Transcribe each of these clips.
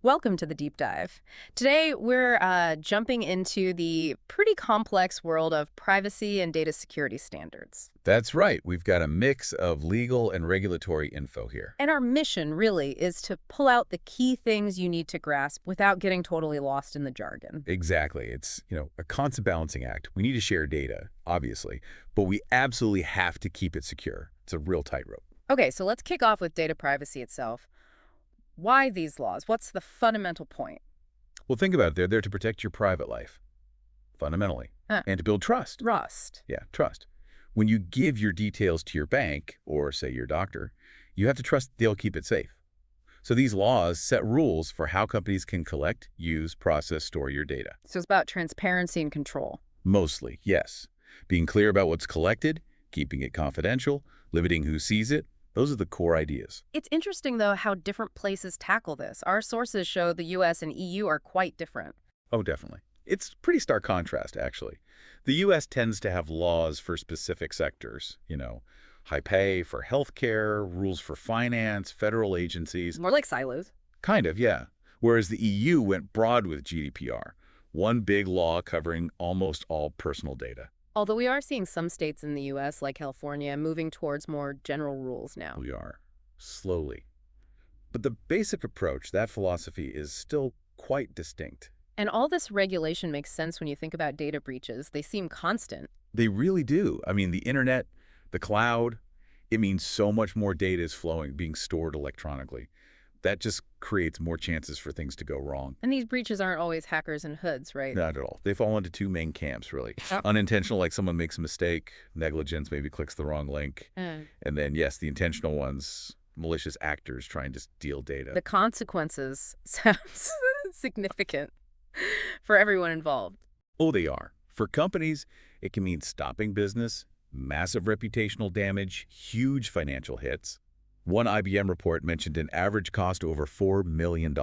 Welcome to the deep dive. Today, we're jumping into the pretty complex world of privacy and data security standards. That's right. We've got a mix of legal and regulatory info here. And our mission really is to pull out the key things you need to grasp without getting totally lost in the jargon. Exactly. It's a constant balancing act. We need to share data, obviously, but we absolutely have to keep it secure. It's a real tightrope. Okay, so let's kick off with data privacy itself. Why these laws? What's the fundamental point? Well, think about it. They're there to protect your private life, fundamentally, Huh. and to build trust. Rust. Yeah, trust. When you give your details to your bank or, say, your doctor, you have to trust they'll keep it safe. So these laws set rules for how companies can collect, use, process, store your data. So it's about transparency and control. Mostly, yes. Being clear about what's collected, keeping it confidential, limiting who sees it, those are the core ideas. It's interesting, though, how different places tackle this. Our sources show the US and EU are quite different. Oh, definitely. It's pretty stark contrast, actually. The U.S. tends to have laws for specific sectors, high pay for healthcare, rules for finance, federal agencies. More like silos. Kind of, yeah. Whereas the EU went broad with GDPR, one big law covering almost all personal data. Although we are seeing some states in the US, like California, moving towards more general rules now. We are, slowly. But the basic approach, that philosophy, is still quite distinct. And all this regulation makes sense when you think about data breaches. They seem constant. They really do. I mean, the internet, the cloud, it means so much more data is flowing, being stored electronically. That just creates more chances for things to go wrong. And these breaches aren't always hackers and hoods, right? Not at all. They fall into two main camps, really. Oh. Unintentional, like someone makes a mistake, negligence, maybe clicks the wrong link. Uh, And then, yes, the intentional ones, malicious actors trying to steal data. the consequences sounds significant for everyone involved. Oh, they are. For companies, it can mean stopping business, massive reputational damage, huge financial hits. One IBM report mentioned an average cost over $4 million.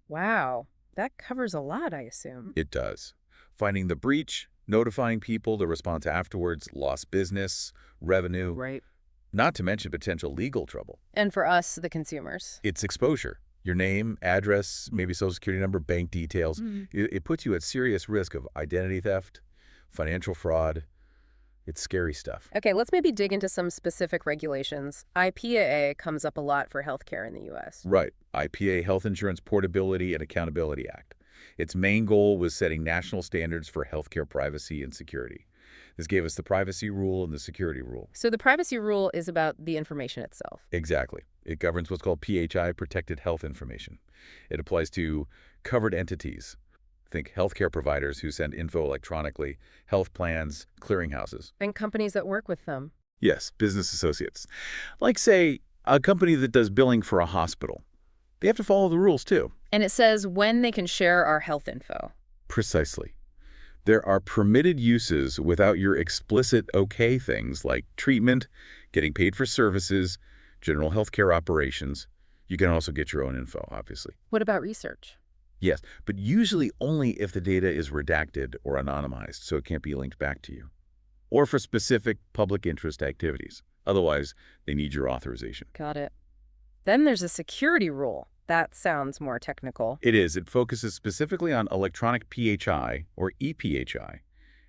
Wow. That covers a lot, I assume. It does. Finding the breach, notifying people, the response afterwards, lost business, revenue, Right. not to mention potential legal trouble. And for us, the consumers. It's exposure. Your name, address, maybe social security number, bank details. It puts you at serious risk of identity theft, financial fraud. It's scary stuff. Okay, let's maybe dig into some specific regulations. IPAA comes up a lot for healthcare in the US. Right. IPA, Health Insurance Portability and Accountability Act. Its main goal was setting national standards for healthcare privacy and security. This gave us the privacy rule and the security rule. So the privacy rule is about the information itself. Exactly. It governs what's called PHI, Protected Health Information. It applies to covered entities. Think healthcare providers who send info electronically, health plans, clearinghouses. And companies that work with them. Yes, business associates. Like, say, a company that does billing for a hospital. They have to follow the rules, too. And it says when they can share our health info. Precisely. There are permitted uses without your explicit okay things like treatment, getting paid for services, general healthcare operations. You can also get your own info, obviously. What about research? Yes, but usually only if the data is redacted or anonymized, so it can't be linked back to you. Or for specific public interest activities. Otherwise, they need your authorization. Got it. Then there's a security rule. That sounds more technical. It is. It focuses specifically on electronic PHI, or ePHI.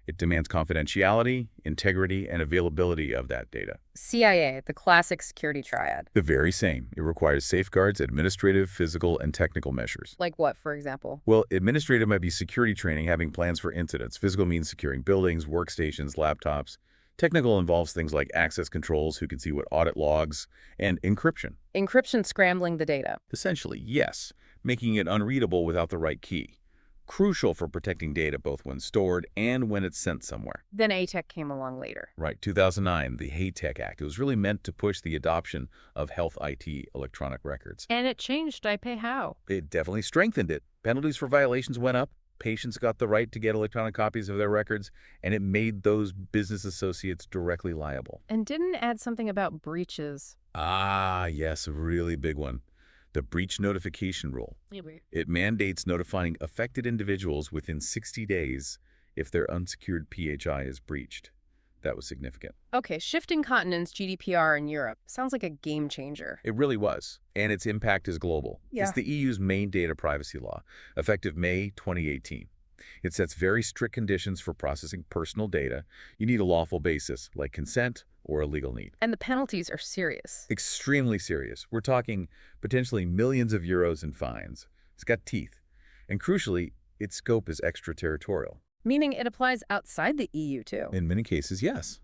It demands confidentiality, integrity, and availability of that data. CIA, the classic security triad. The very same. It requires safeguards, administrative, physical, and technical measures. Like what, for example? Well, administrative might be security training, having plans for incidents. Physical means securing buildings, workstations, laptops. Technical involves things like access controls, who can see what audit logs, and encryption. Encryption scrambling the data. Essentially, yes, making it unreadable without the right key. Crucial for protecting data both when stored and when it's sent somewhere. Then ATEC came along later. Right, 2009, the HITECH Act. It was really meant to push the adoption of health IT electronic records. And it changed IPAA how? It definitely strengthened it. Penalties for violations went up. Patients got the right to get electronic copies of their records, and it made those business associates directly liable. And didn't add something about breaches. Ah, yes, a really big one. The breach notification rule. It mandates notifying affected individuals within 60 days if their unsecured PHI is breached. That was significant. Okay, shifting continents, GDPR in Europe. Sounds like a game changer. It really was, and its impact is global. It's Yeah. the EU's main data privacy law, effective May 2018. It sets very strict conditions for processing personal data. You need a lawful basis, like consent or a legal need. And the penalties are serious. Extremely serious. We're talking potentially millions of euros in fines. It's got teeth. And crucially, its scope is extraterritorial. Meaning it applies outside the EU too. In many cases, yes.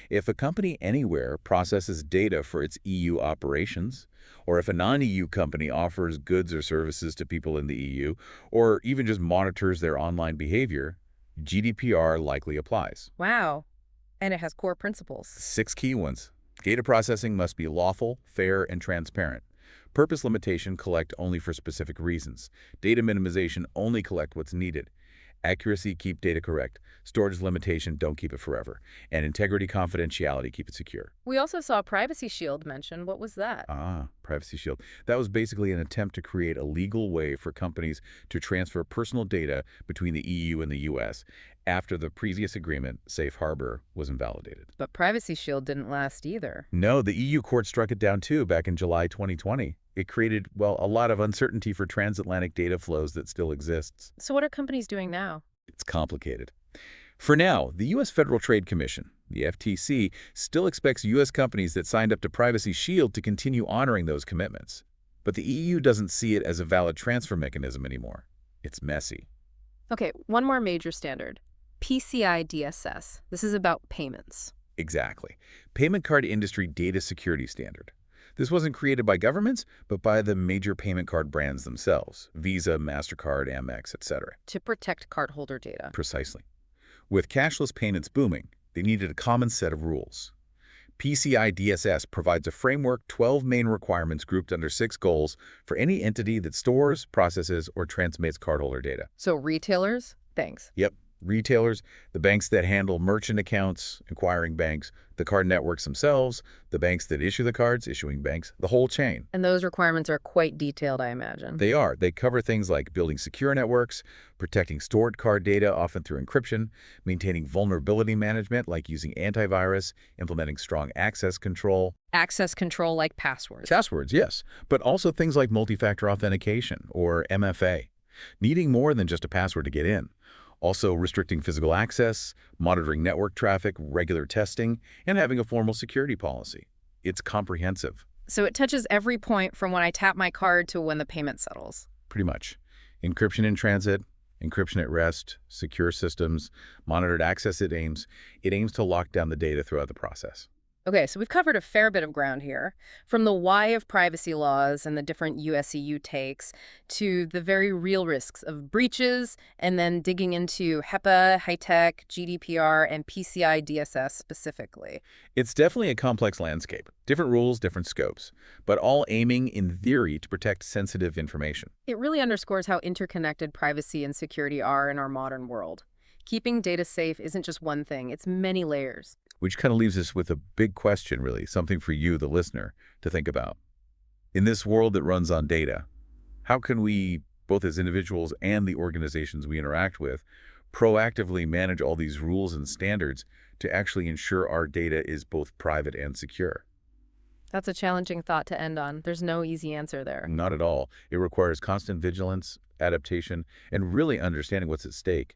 If a company anywhere processes data for its EU operations, or if a non-EU company offers goods or services to people in the EU, or even just monitors their online behavior, GDPR likely applies. Wow. And it has core principles. 6 key ones. Data processing must be lawful, fair, and transparent. Purpose limitation, collect only for specific reasons. Data minimization, only collect what's needed. Accuracy, keep data correct. Storage limitation, don't keep it forever. And integrity, confidentiality, keep it secure. We also saw Privacy Shield mentioned. What was that? Privacy Shield. That was basically an attempt to create a legal way for companies to transfer personal data between the EU and the US after the previous agreement, Safe Harbor, was invalidated. But Privacy Shield didn't last either. No, the EU court struck it down too back in July 2020. It created, well, a lot of uncertainty for transatlantic data flows that still exists. So what are companies doing now? It's complicated. For now, the U.S. Federal Trade Commission, the FTC, still expects U.S. companies that signed up to Privacy Shield to continue honoring those commitments. But the EU doesn't see it as a valid transfer mechanism anymore. It's messy. Okay, one more major standard. PCI DSS. This is about payments. Exactly. Payment Card Industry Data Security Standard. This wasn't created by governments, but by the major payment card brands themselves, Visa, MasterCard, Amex, etc. To protect cardholder data. Precisely. With cashless payments booming, they needed a common set of rules. PCI DSS provides a framework, 12 main requirements grouped under 6 goals for any entity that stores, processes, or transmits cardholder data. So retailers? Thanks. Yep. Retailers, the banks that handle merchant accounts, acquiring banks, the card networks themselves, the banks that issue the cards, issuing banks, the whole chain. And those requirements are quite detailed, I imagine. They are. They cover things like building secure networks, protecting stored card data, often through encryption, maintaining vulnerability management, like using antivirus, implementing strong access control. Access control like passwords. Passwords, yes, but also things like multi-factor authentication, or MFA, needing more than just a password to get in. Also restricting physical access, monitoring network traffic, regular testing, and having a formal security policy. It's comprehensive. So it touches every point from when I tap my card to when the payment settles. Pretty much. Encryption in transit, encryption at rest, secure systems, monitored access it aims to lock down the data throughout the process. Okay, so we've covered a fair bit of ground here, from the why of privacy laws and the different US-EU takes to the very real risks of breaches, and then digging into HEPA, high-tech, GDPR, and PCI DSS specifically. It's definitely a complex landscape. Different rules, different scopes, but all aiming, in theory, to protect sensitive information. It really underscores how interconnected privacy and security are in our modern world. Keeping data safe isn't just one thing, it's many layers. Which kind of leaves us with a big question, really, something for you, the listener, to think about. In this world that runs on data, how can we, both as individuals and the organizations we interact with, proactively manage all these rules and standards to actually ensure our data is both private and secure? That's a challenging thought to end on. There's no easy answer there. Not at all. It requires constant vigilance, adaptation, and really understanding what's at stake.